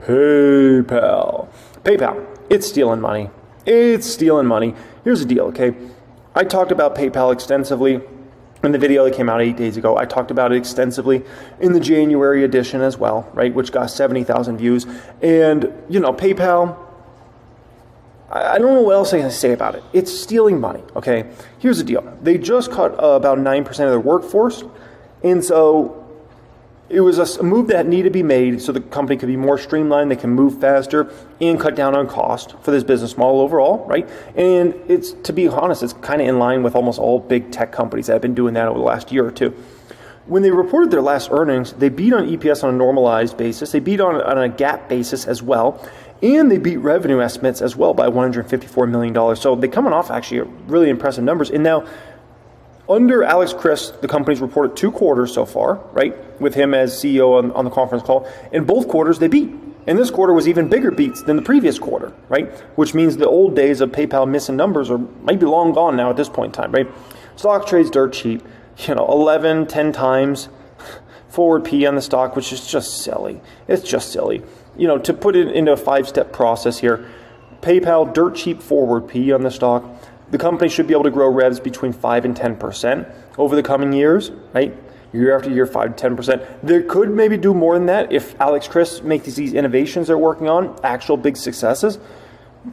PayPal. PayPal, it's stealing money. It's stealing money. Here's the deal, okay? I talked about PayPal extensively in the video that came out 8 days ago. I talked about it extensively in the January edition as well, right? Which got 70,000 views. And, you know, PayPal, I don't know what else I can say about it. It's stealing money, okay? Here's the deal. They just cut about 9% of their workforce. And so it was a move that needed to be made so the company could be more streamlined, they can move faster, and cut down on cost for this business model overall, right? And it's, to be honest, it's kind of in line with almost all big tech companies that have been doing that over the last year or two. When they reported their last earnings, they beat on EPS on a normalized basis, they beat on a GAAP basis as well, and they beat revenue estimates as well by $154 million. So they're coming off actually really impressive numbers. And now, under Alex Chriss, the company's reported 2 quarters so far, right, with him as CEO on the conference call. In both quarters, they beat. And this quarter was even bigger beats than the previous quarter, right, which means the old days of PayPal missing numbers might be long gone now at this point in time, right? Stock trades dirt cheap, 11, 10 times forward P on the stock, which is just silly. It's just silly. To put it into a 5-step process here, PayPal, dirt cheap forward P on the stock. The company should be able to grow revs between 5 and 10% over the coming years, right? Year after year, 5 to 10%. There could maybe do more than that if Alex Chriss makes these innovations they're working on actual big successes.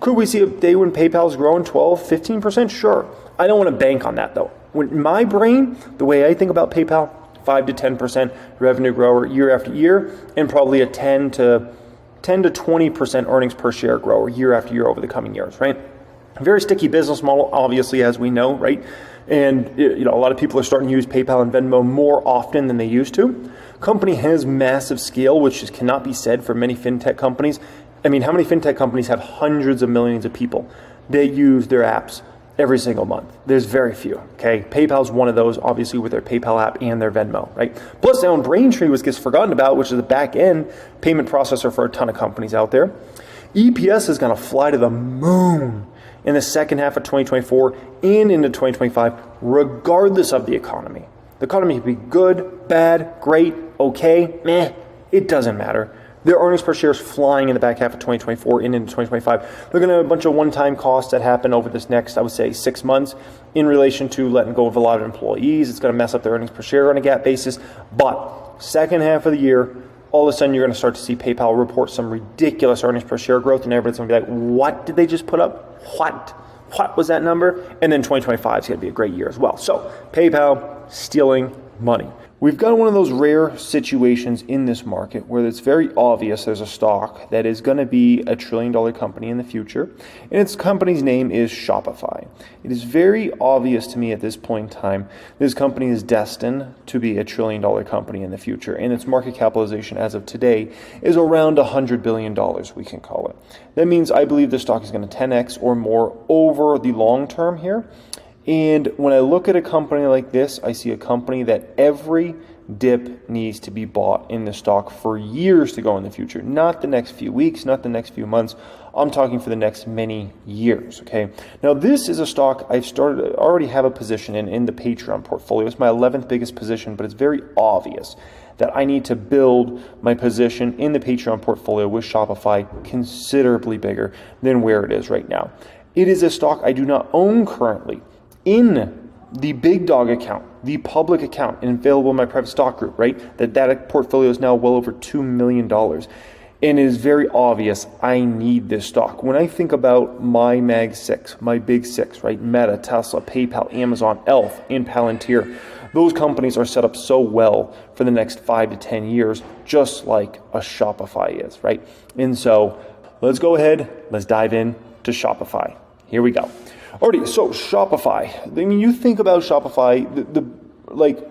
Could we see a day when PayPal's growing 12, 15%? Sure. I don't want to bank on that, though. When my brain, the way I think about PayPal, 5 to 10% revenue grower year after year, and probably a 10 to 20% earnings per share grower year after year over the coming years, right? Very sticky business model, obviously, as we know, right? And a lot of people are starting to use PayPal and Venmo more often than they used to. Company has massive scale, which cannot be said for many fintech companies. I mean, how many fintech companies have hundreds of millions of people that use their apps every single month? There's very few, okay? PayPal's one of those, obviously, with their PayPal app and their Venmo, right? Plus, they own Braintree, which gets forgotten about, which is a back-end payment processor for a ton of companies out there. EPS is going to fly to the moon in the second half of 2024 and into 2025, regardless of the economy. The economy could be good, bad, great, okay, meh, it doesn't matter. Their earnings per share is flying in the back half of 2024 and into 2025. They're going to have a bunch of one-time costs that happen over this next, I would say, 6 months in relation to letting go of a lot of employees. It's going to mess up their earnings per share on a GAAP basis. But second half of the year, all of a sudden you're going to start to see PayPal report some ridiculous earnings per share growth, and everybody's going to be like, what did they just put up? What was that number? And then 2025 is going to be a great year as well. So PayPal stealing money. We've got one of those rare situations in this market where it's very obvious there's a stock that is going to be a $1 trillion company in the future, and its company's name is Shopify. It is very obvious to me at this point in time this company is destined to be a $1 trillion company in the future, and its market capitalization as of today is around $100 billion, we can call it. That means I believe the stock is going to 10x or more over the long term here. And when I look at a company like this, I see a company that every dip needs to be bought in the stock for years to go in the future. Not the next few weeks, not the next few months. I'm talking for the next many years, okay? Now, this is a stock I already have a position in the Patreon portfolio. It's my 11th biggest position, but it's very obvious that I need to build my position in the Patreon portfolio with Shopify considerably bigger than where it is right now. It is a stock I do not own currently in the big dog account, the public account, and available in my private stock group, right? That portfolio is now well over $2 million. And it is very obvious I need this stock. When I think about my Mag 6, my big 6, right? Meta, Tesla, PayPal, Amazon, Elf, and Palantir, those companies are set up so well for the next 5 to 10 years, just like a Shopify is, right? And so let's go ahead, let's dive in to Shopify. Here we go. Alrighty, so Shopify. I mean, you think about Shopify,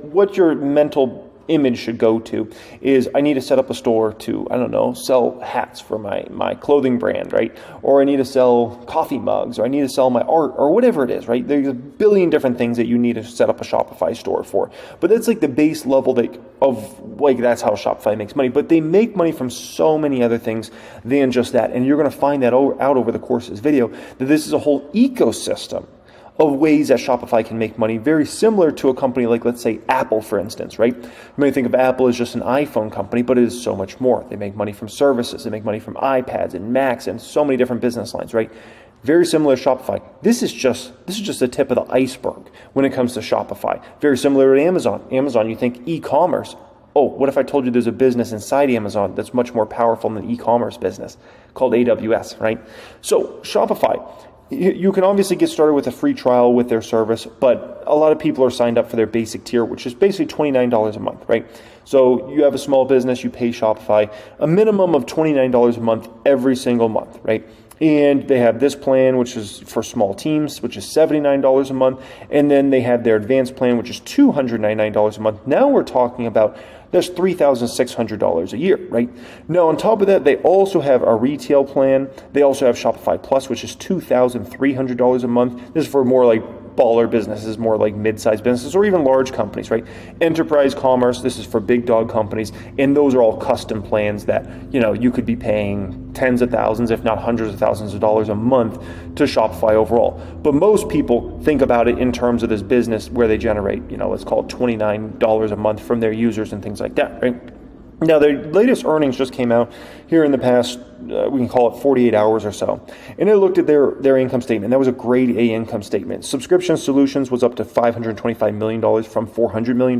what your mental image should go to is I need to set up a store to, sell hats for my clothing brand, right? Or I need to sell coffee mugs, or I need to sell my art, or whatever it is, right? There's a billion different things that you need to set up a Shopify store for. But that's like the base level that's how Shopify makes money. But they make money from so many other things than just that. And you're going to find that out over the course of this video, that this is a whole ecosystem of ways that Shopify can make money, very similar to a company like, let's say, Apple, for instance, right? You may think of Apple as just an iPhone company, but it is so much more. They make money from services, they make money from iPads and Macs and so many different business lines, right? Very similar to Shopify. This is just the tip of the iceberg when it comes to Shopify. Very similar to Amazon. Amazon, you think e-commerce. Oh, what if I told you there's a business inside Amazon that's much more powerful than the e-commerce business called AWS, right? So Shopify, you can obviously get started with a free trial with their service, but a lot of people are signed up for their basic tier, which is basically $29 a month, right? So you have a small business, you pay Shopify a minimum of $29 a month every single month, right? And they have this plan, which is for small teams, which is $79 a month. And then they have their advanced plan, which is $299 a month. Now we're talking about that's $3,600 a year, right? Now, on top of that, they also have a retail plan. They also have Shopify Plus, which is $2,300 a month. This is for more like baller businesses, more like mid-sized businesses, or even large companies, right? Enterprise commerce, this is for big dog companies, and those are all custom plans that, you could be paying tens of thousands, if not hundreds of thousands of dollars a month to Shopify overall. But most people think about it in terms of this business where they generate, let's call it $29 a month from their users and things like that, right? Now, their latest earnings just came out here in the past, we can call it 48 hours or so. And I looked at their income statement. That was a grade A income statement. Subscription Solutions was up to $525 million from $400 million.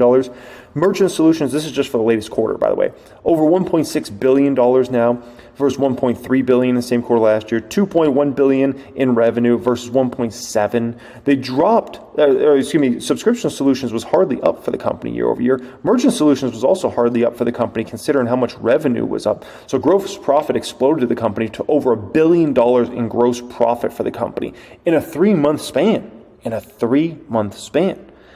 Merchant Solutions, this is just for the latest quarter, by the way, over $1.6 billion now versus $1.3 billion in the same quarter last year, $2.1 billion in revenue versus $1.7. They dropped, Subscription Solutions was hardly up for the company year over year. Merchant Solutions was also hardly up for the company considering how much revenue was up. So gross profit exploded to the company to over $1 billion in gross profit for the company in a 3-month span.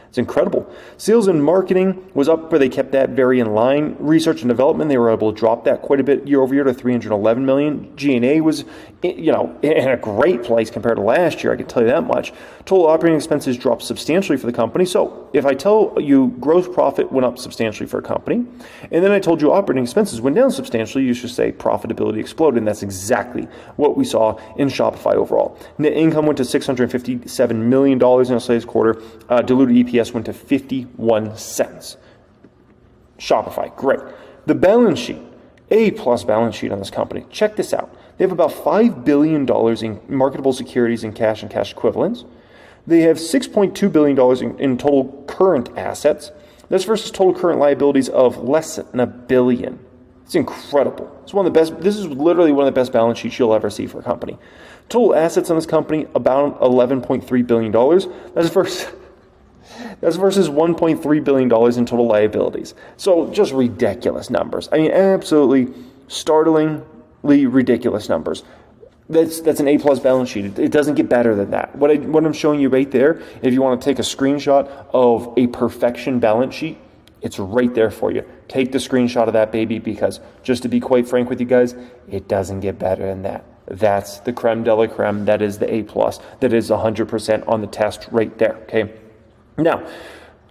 It's incredible. Sales and marketing was up, but they kept that very in line. Research and development, they were able to drop that quite a bit year over year to $311 million. G&A was, in a great place compared to last year, I can tell you that much. Total operating expenses dropped substantially for the company. So if I tell you gross profit went up substantially for a company, and then I told you operating expenses went down substantially, you should say profitability exploded, and that's exactly what we saw in Shopify overall. Net income went to $657 million in its latest quarter. Diluted EPS went to 51 cents. Shopify, great. The balance sheet, A-plus balance sheet on this company. Check this out. They have about $5 billion in marketable securities and cash equivalents. They have $6.2 billion in total current assets. That's versus total current liabilities of less than $1 billion. It's incredible. It's one of the best. This is literally one of the best balance sheets you'll ever see for a company. Total assets on this company, about $11.3 billion. That's versus $1.3 billion in total liabilities. So just ridiculous numbers. I mean, absolutely startlingly ridiculous numbers. That's an A-plus balance sheet. It doesn't get better than that. What I'm showing you right there, if you want to take a screenshot of a perfection balance sheet, it's right there for you. Take the screenshot of that baby, because just to be quite frank with you guys, it doesn't get better than that. That's the creme de la creme. That is the A+. That is 100% on the test right there, okay? Now,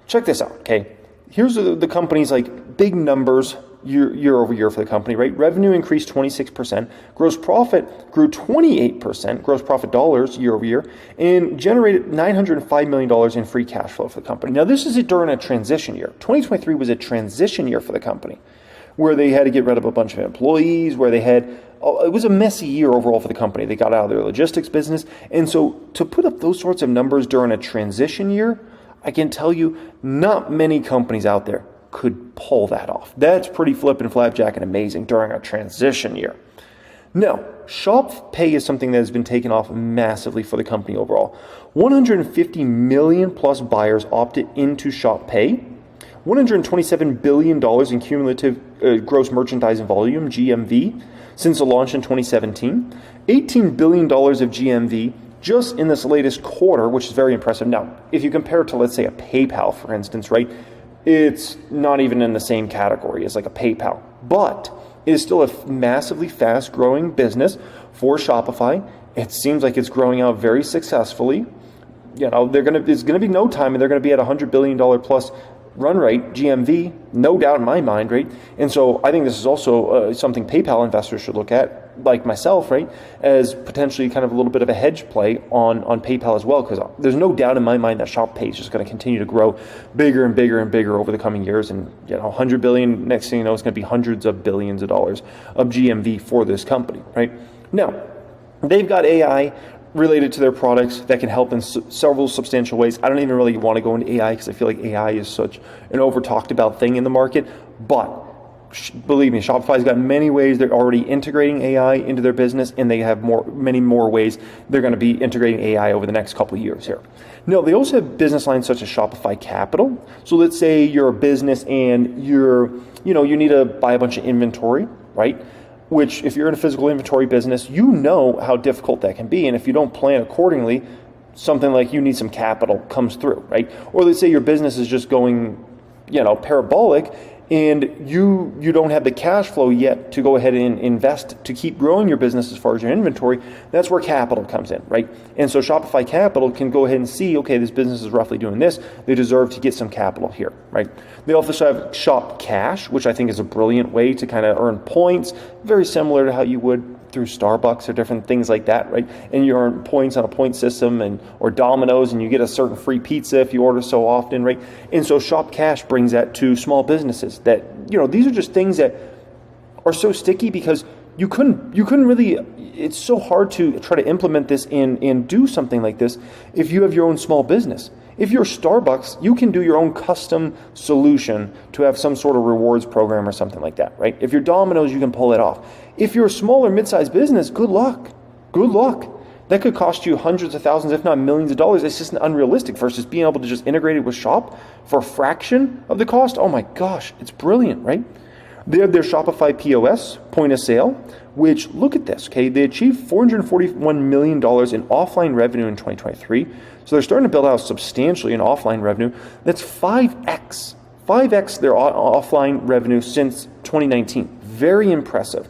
check this out, okay? Here's the company's big numbers year over year for the company, right? Revenue increased 26%. Gross profit grew 28%, gross profit dollars year over year, and generated $905 million in free cash flow for the company. Now, this is during a transition year. 2023 was a transition year for the company, where they had to get rid of a bunch of employees, where it was a messy year overall for the company. They got out of their logistics business. And so to put up those sorts of numbers during a transition year, I can tell you not many companies out there could pull that off. That's pretty flippin' flapjack and amazing during a transition year. Now, Shop Pay is something that has been taken off massively for the company overall. 150 million plus buyers opted into Shop Pay. $127 billion in cumulative gross merchandising volume, GMV, since the launch in 2017. $18 billion of GMV just in this latest quarter, which is very impressive. Now, if you compare it to, let's say, a PayPal, for instance, right, it's not even in the same category as like a PayPal, but it is still a massively fast-growing business for Shopify. It seems like it's growing out very successfully. There's going to be no time, and they're going to be at $100 billion plus run rate, GMV, no doubt in my mind, right? And so I think this is also something PayPal investors should look at, like myself, right, as potentially kind of a little bit of a hedge play on PayPal as well, because there's no doubt in my mind that Shop Pay is just going to continue to grow bigger and bigger and bigger over the coming years. And, 100 billion, next thing you know, it's going to be hundreds of billions of dollars of GMV for this company, right? Now, they've got AI related to their products that can help in several substantial ways. I don't even really want to go into AI because I feel like AI is such an over talked about thing in the market, but believe me, Shopify's got many ways they're already integrating AI into their business, and they have many more ways they're going to be integrating AI over the next couple of years here. Now, they also have business lines such as Shopify Capital. So let's say you're a business and you need to buy a bunch of inventory, right? Which, if you're in a physical inventory business, you know how difficult that can be. And if you don't plan accordingly, something like you need some capital comes through, right? Or let's say your business is just going, parabolic, and you don't have the cash flow yet to go ahead and invest to keep growing your business as far as your inventory. That's where capital comes in, right? And so Shopify Capital can go ahead and see, okay, this business is roughly doing this. They deserve to get some capital here, right? They also have Shop Cash, which I think is a brilliant way to kind of earn points, very similar to how you would through Starbucks or different things like that, right? And you earn points on a point system or Domino's, and you get a certain free pizza if you order so often, right? And so Shop Cash brings that to small businesses that, these are just things that are so sticky because you couldn't really, it's so hard to try to implement this and do something like this if you have your own small business. If you're Starbucks, you can do your own custom solution to have some sort of rewards program or something like that, right? If you're Domino's, you can pull it off. If you're a smaller mid-sized business, good luck. Good luck. That could cost you hundreds of thousands, if not millions of dollars. It's just unrealistic versus being able to just integrate it with Shop for a fraction of the cost. Oh my gosh, it's brilliant, right? They have their Shopify POS, point of sale, which, look at this, okay? They achieved $441 million in offline revenue in 2023. So they're starting to build out substantially in offline revenue. That's 5x their offline revenue since 2019. Very impressive.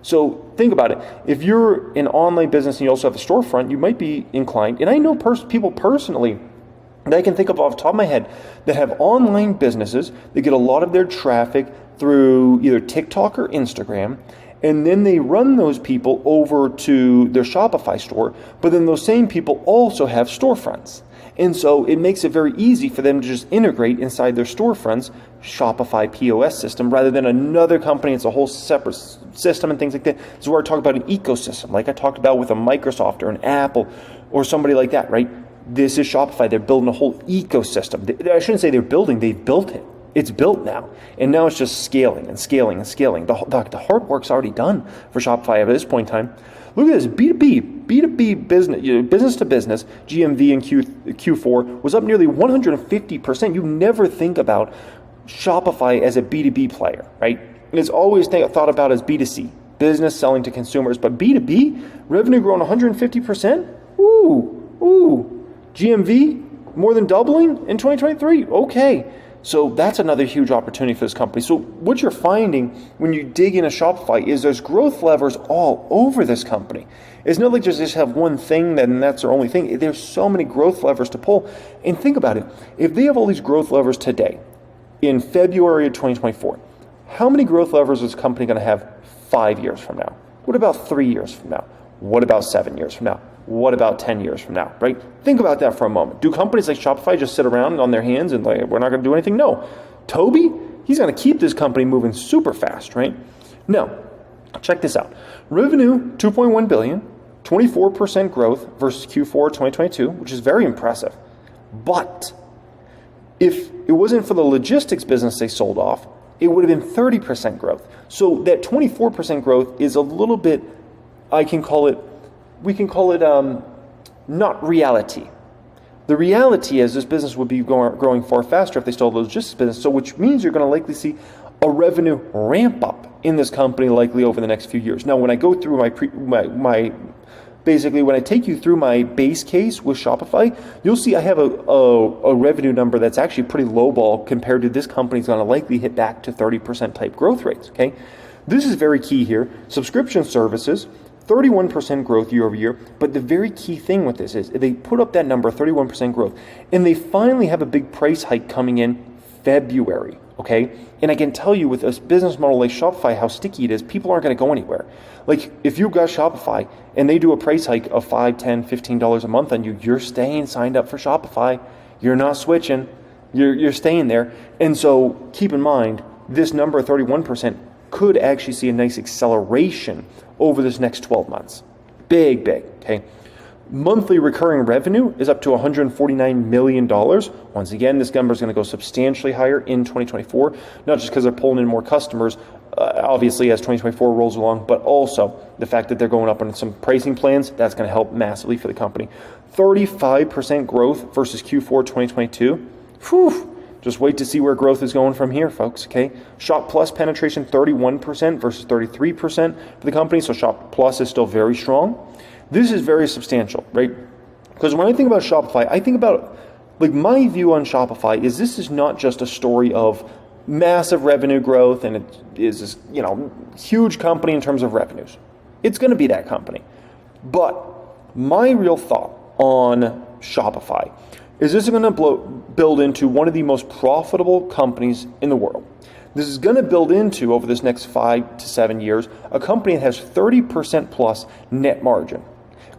So think about it. If you're an online business and you also have a storefront, you might be inclined, and I know people personally that I can think of off the top of my head that have online businesses that get a lot of their traffic through either TikTok or Instagram, and then they run those people over to their Shopify store, but then those same people also have storefronts. And so it makes it very easy for them to just integrate inside their storefronts Shopify POS system rather than another company. It's a whole separate system and things like that. This is where I talk about an ecosystem, like I talked about with a Microsoft or an Apple or somebody like that, right? This is Shopify. They're building a whole ecosystem. I shouldn't say they're building, they've built it. It's built now. And now it's just scaling and scaling and scaling. The hard work's already done for Shopify at this point in time. Look at this, B2B business, business to business, GMV in Q4 was up nearly 150%. You never think about Shopify as a B2B player, right? It's always thought about as B2C, business selling to consumers. But B2B, revenue growing 150%? Ooh. GMV more than doubling in 2023? Okay. So that's another huge opportunity for this company. So what you're finding when you dig into Shopify is there's growth levers all over this company. It's not like just have one thing and that's their only thing. There's so many growth levers to pull. And think about it. If they have all these growth levers today, in February of 2024, how many growth levers is this company going to have 5 years from now? What about 3 years from now? What about 7 years from now? What about 10 years from now, right? Think about that for a moment. Do companies like Shopify just sit around on their hands and like, we're not going to do anything? No. Toby, he's going to keep this company moving super fast, right? Now, check this out. Revenue, $2.1 billion, 24% growth versus Q4 2022, which is very impressive. But if it wasn't for the logistics business they sold off, it would have been 30% growth. So that 24% growth is a little bit, we can call it not reality. The reality is this business would be growing far faster if they still had the logistics business, so which means you're going to likely see a revenue ramp up in this company likely over the next few years. Now, when I go through basically when I take you through my base case with Shopify, you'll see I have a revenue number that's actually pretty lowball compared to this company's going to likely hit back to 30% type growth rates, okay? This is very key here. Subscription services, 31% growth year over year, but the very key thing with this is they put up that number, 31% growth, and they finally have a big price hike coming in February, okay? And I can tell you with a business model like Shopify, how sticky it is, people aren't going to go anywhere. Like if you've got Shopify and they do a price hike of $5, $10, $15 a month on you, you're staying signed up for Shopify. You're not switching. You're staying there. And so keep in mind, this number of 31% could actually see a nice acceleration over this next 12 months. Big, okay? Monthly recurring revenue is up to $149 million. Once again, this number is going to go substantially higher in 2024, not just because they're pulling in more customers, obviously as 2024 rolls along, but also the fact that they're going up on some pricing plans, that's going to help massively for the company. 35% growth versus Q4 2022. Whew. Just wait to see where growth is going from here, folks, okay? Shop Plus penetration, 31% versus 33% for the company, so Shop Plus is still very strong. This is very substantial, right? Because when I think about Shopify, I think about, like, my view on Shopify is this is not just a story of massive revenue growth and it is this, huge company in terms of revenues. It's going to be that company. But my real thought on Shopify is this is going to build into one of the most profitable companies in the world. This is going to build into, over this next 5 to 7 years, a company that has 30% plus net margin.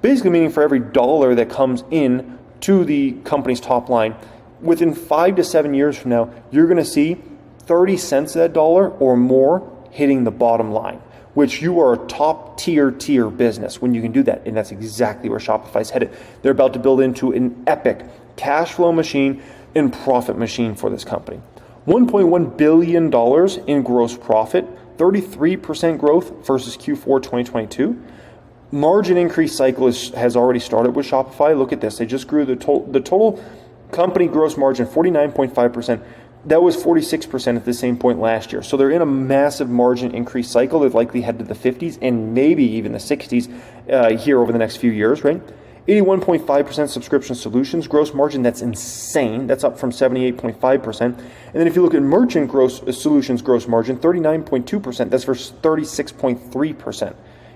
Basically meaning for every dollar that comes in to the company's top line, within 5 to 7 years from now, you're going to see 30 cents of that dollar or more hitting the bottom line, which you are a top tier business when you can do that. And that's exactly where Shopify's headed. They're about to build into an epic cash flow machine and profit machine for this company. $1.1 billion in gross profit, 33% growth versus Q4 2022. Margin increase cycle has already started with Shopify. Look at this. They just grew the total company gross margin 49.5%. That was 46% at the same point last year. So they're in a massive margin increase cycle. They've likely head to the 50s and maybe even the 60s here over the next few years, right? 81.5% subscription solutions gross margin. That's insane. That's up from 78.5%. And then if you look at merchant solutions gross margin, 39.2%. That's versus 36.3%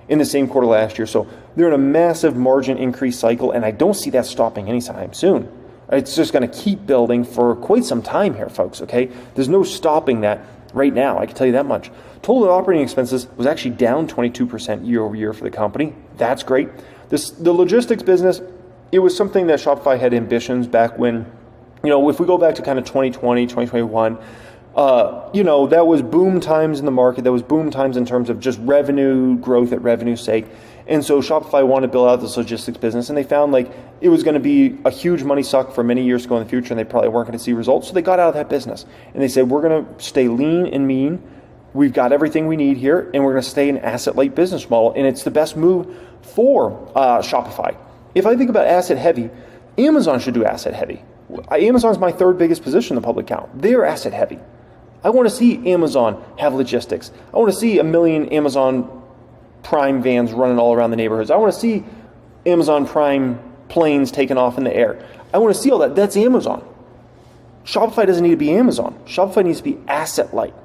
in the same quarter last year. So they're in a massive margin increase cycle, and I don't see that stopping anytime soon. It's just going to keep building for quite some time here, folks, okay? There's no stopping that right now, I can tell you that much. Total operating expenses was actually down 22% year over year for the company. That's great. The logistics business, it was something that Shopify had ambitions back when, if we go back to kind of 2020, 2021, that was boom times in the market. That was boom times in terms of just revenue growth at revenue's sake. And so Shopify wanted to build out this logistics business, and they found like it was going to be a huge money suck for many years to go in the future, and they probably weren't going to see results. So they got out of that business, and they said, we're going to stay lean and mean. We've got everything we need here, and we're going to stay an asset-light business model, and it's the best move for Shopify. If I think about asset-heavy, Amazon should do asset-heavy. Amazon's my third biggest position in the public count. They're asset-heavy. I want to see Amazon have logistics. I want to see 1 million Amazon Prime vans running all around the neighborhoods. I want to see Amazon Prime planes taking off in the air. I want to see all that. That's Amazon. Shopify doesn't need to be Amazon. Shopify needs to be asset-light.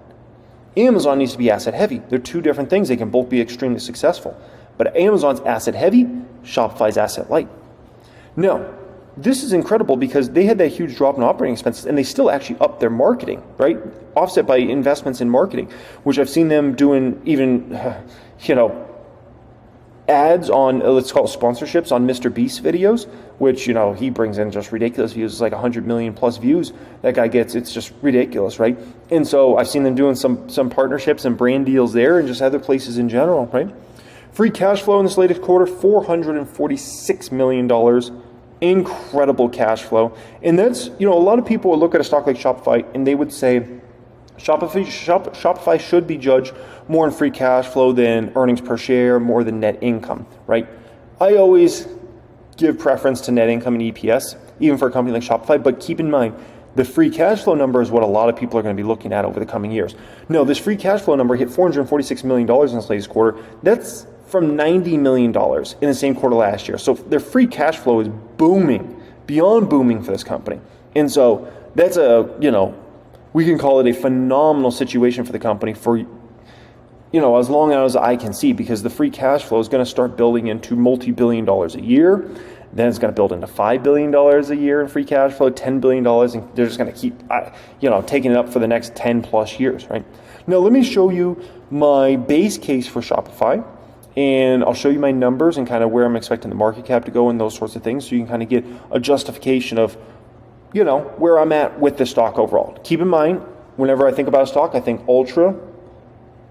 Amazon needs to be asset-heavy. They're two different things. They can both be extremely successful. But Amazon's asset-heavy, Shopify's asset-light. Now, this is incredible because they had that huge drop in operating expenses and they still actually upped their marketing, right? Offset by investments in marketing, which I've seen them doing even, ads on, let's call it sponsorships on Mr. Beast videos, which, he brings in just ridiculous views. It's like 100 million plus views that guy gets. It's just ridiculous, right? And so I've seen them doing some partnerships and brand deals there and just other places in general, right? Free cash flow in this latest quarter, $446 million. Incredible cash flow. And that's, a lot of people would look at a stock like Shopify and they would say Shopify should be judged more in free cash flow than earnings per share, more than net income, right? I always give preference to net income and EPS, even for a company like Shopify, but keep in mind, the free cash flow number is what a lot of people are going to be looking at over the coming years. No, this free cash flow number hit $446 million in this latest quarter. That's from $90 million in the same quarter last year. So their free cash flow is booming, beyond booming for this company. And so that's we can call it a phenomenal situation for the company for as long as I can see, because the free cash flow is going to start building into multi-billion dollars a year. Then it's going to build into $5 billion a year in free cash flow, $10 billion, and they're just going to keep, taking it up for the next 10 plus years, right? Now, let me show you my base case for Shopify, and I'll show you my numbers and kind of where I'm expecting the market cap to go and those sorts of things, so you can kind of get a justification of, where I'm at with the stock overall. Keep in mind, whenever I think about a stock, I think ultra,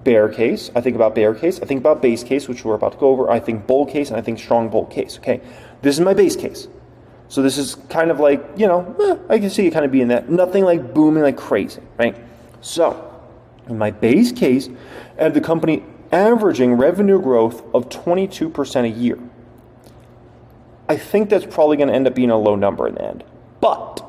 bear case, I think about bear case, I think about base case, which we're about to go over, I think bull case, and I think strong bull case, okay? This is my base case. So this is kind of like, I can see it kind of being that. Nothing like booming like crazy, right? So in my base case, I have the company averaging revenue growth of 22% a year. I think that's probably going to end up being a low number in the end. But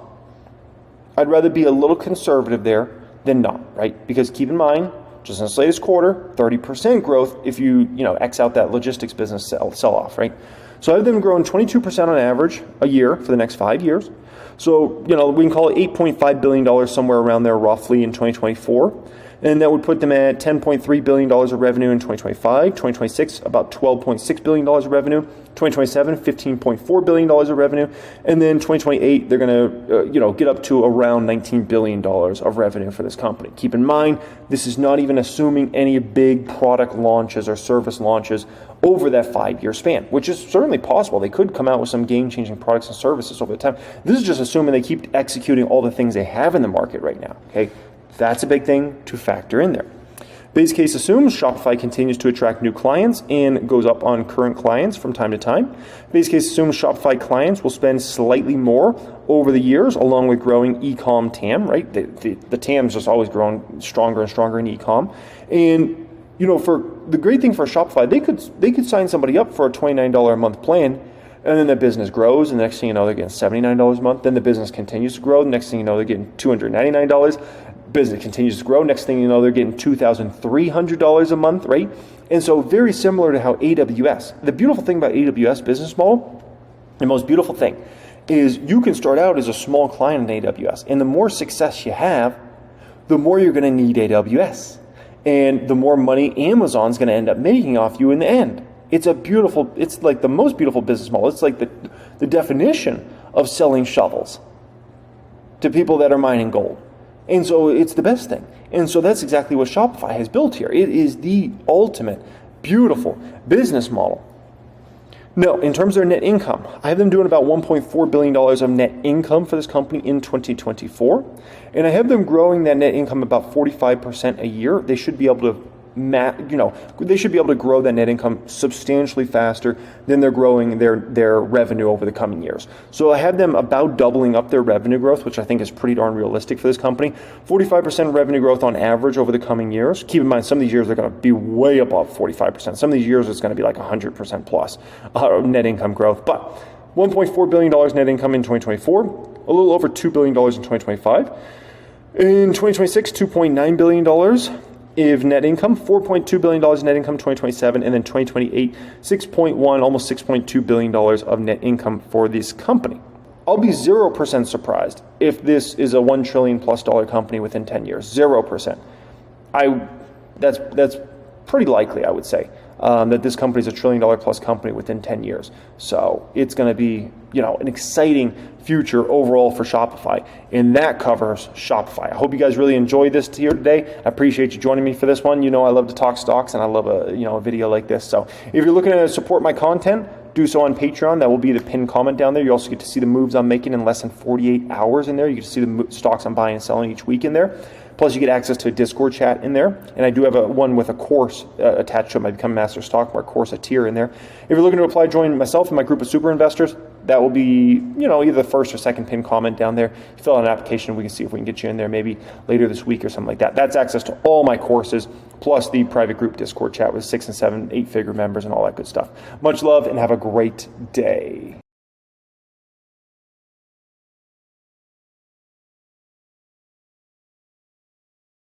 I'd rather be a little conservative there than not, right? Because keep in mind, just in this latest quarter, 30% growth if you, X out that logistics business sell off, right? So I have them growing 22% on average a year for the next 5 years. So, we can call it $8.5 billion somewhere around there roughly in 2024. And that would put them at $10.3 billion of revenue in 2025. 2026, about $12.6 billion of revenue. 2027, $15.4 billion of revenue. And then 2028, they're going to, get up to around $19 billion of revenue for this company. Keep in mind, this is not even assuming any big product launches or service launches over that 5-year span, which is certainly possible. They could come out with some game-changing products and services over the time. This is just assuming they keep executing all the things they have in the market right now, okay? That's a big thing to factor in there. Base case assumes Shopify continues to attract new clients and goes up on current clients from time to time. Base case assumes Shopify clients will spend slightly more over the years, along with growing e-com TAM, right? The TAM's just always growing stronger and stronger in e-com. And, for the great thing for Shopify, they could sign somebody up for a $29 a month plan, and then the business grows, and the next thing you know, they're getting $79 a month. Then the business continues to grow. The next thing you know, they're getting $299. Business continues to grow. Next thing you know, they're getting $2,300 a month, right? And so very similar to how AWS, the beautiful thing about AWS business model, the most beautiful thing is you can start out as a small client in AWS. And the more success you have, the more you're going to need AWS. And the more money Amazon's going to end up making off you in the end. It's like the most beautiful business model. It's like the definition of selling shovels to people that are mining gold. And so it's the best thing. And so that's exactly what Shopify has built here. It is the ultimate, beautiful business model. Now, in terms of their net income, I have them doing about $1.4 billion of net income for this company in 2024. And I have them growing that net income about 45% a year. They should be able to they should be able to grow that net income substantially faster than they're growing their revenue over the coming years. So I have them about doubling up their revenue growth, which I think is pretty darn realistic for this company. 45% revenue growth on average over the coming years. Keep in mind, some of these years are going to be way above 45%. Some of these years it's going to be like 100% plus net income growth. But $1.4 billion net income in 2024, a little over $2 billion in 2025. In 2026, $2.9 billion of net income, $4.2 billion in net income 2027, and then 2028, almost $6.2 billion of net income for this company. I'll be 0% surprised if this is a $1 trillion plus company within 10 years. 0%. That's pretty likely, I would say, that this company is a $1 trillion plus company within 10 years. So it's going to be, an exciting future overall for Shopify, and that covers Shopify. I hope you guys really enjoyed this here today. I appreciate you joining me for this one. I love to talk stocks, and I love a video like this. So if you're looking to support my content, do so on Patreon. That will be the pinned comment down there. You also get to see the moves I'm making in less than 48 hours in there. You get to see the stocks I'm buying and selling each week in there. Plus, you get access to a Discord chat in there. And I do have one with a course attached to it, my Become Master Stock Market course, a tier in there. If you're looking to apply, join myself and my group of super investors. That will be, either the first or second pinned comment down there. You fill out an application, we can see if we can get you in there maybe later this week or something like that. That's access to all my courses, plus the private group Discord chat with 6 and 7, 8-figure members and all that good stuff. Much love and have a great day.